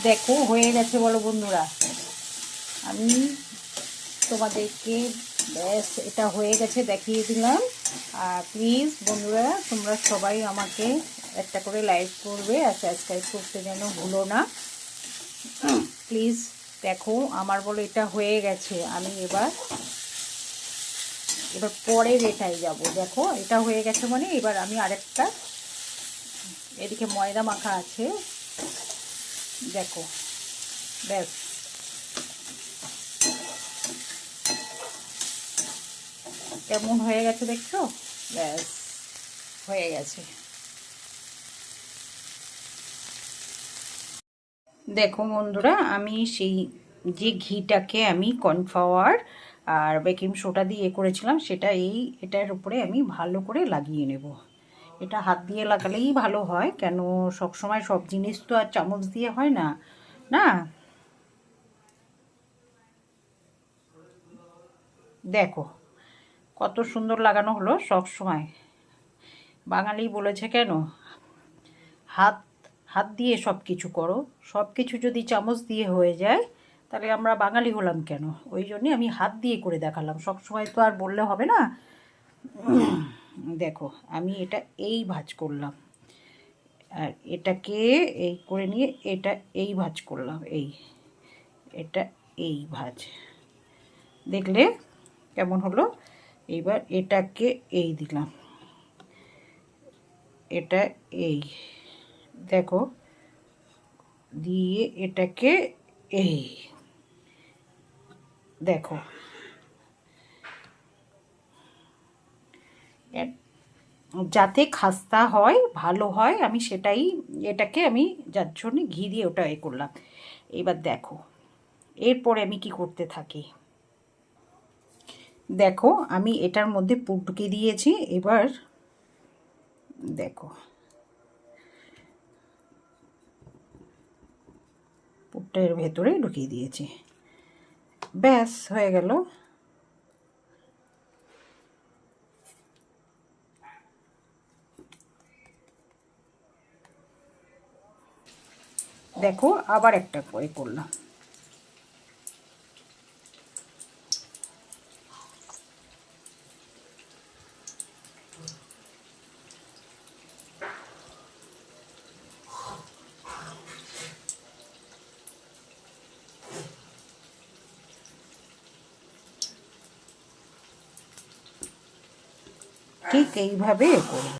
দেখো হয়ে গেছে বলো বন্ধুরা। আমি তোমাদেরকে ব্যাস এটা হয়ে গেছে দেখিয়ে দিলাম। আর প্লিজ বন্ধুরা তোমরা সবাই আমাকে একটা করে লাইক করবে আর সাবস্ক্রাইব করতে যেন ভুলো না প্লিজ। দেখো আমার বলো এটা হয়ে গেছে। আমি এবার পরের এটাই যাব। দেখো এটা হয়ে গেছে মানে এবার আমি আরেকটা, এদিকে ময়দা মাখা আছে দেখো, ব্যাস কেমন হয়ে গেছে দেখছো, ব্যাস হয়ে গেছে। দেখো বন্ধুরা আমি সেই যে ঘিটাকে আমি কর্নফ্লাওয়ার আর বেকিং সোডা দিয়ে করেছিলাম সেটা এটার উপরে আমি ভালো করে লাগিয়ে নেব। এটা হাত দিয়ে লাগালেই ভালো হয়, কেন সবসময় সব জিনিস তো আর চামচ দিয়ে হয় না, না। দেখো কত সুন্দর লাগানো হলো। সব সময় বাঙালি বলেছে কেন হাত হাত দিয়ে সব কিছু করো, সব কিছু যদি চামচ দিয়ে হয়ে যায় তাহলে আমরা বাঙালি হলাম কেন? ওই জন্যে আমি হাত দিয়ে করে দেখালাম, সব সময় তো আর বললে হবে না। দেখো আমি এটা এই ভাঁজ করলাম আর এটাকে এই করে নিয়ে এটা এই ভাঁজ করলাম, এটা এই ভাঁজ, দেখলে কেমন হলো? এইবার এটাকে এই দিলাম, এটা এই দেখো দিয়ে এটাকে এই দেখো যাতে খাস্তা হয় ভালো হয় আমি সেটাই, এটাকে আমি যার জন্য ঘি দিয়ে ওটা এ করলাম। এবার দেখো এরপরে আমি কি করতে থাকি। দেখো আমি এটার মধ্যে পুর ঢুকিয়ে দিয়েছি। এবার দেখো পুরটা এর ভেতরে ঢুকিয়ে দিয়েছি, ব্যাস হয়ে গেল। দেখো আবার একটা করে করলাম। ঠিক এইভাবে করব।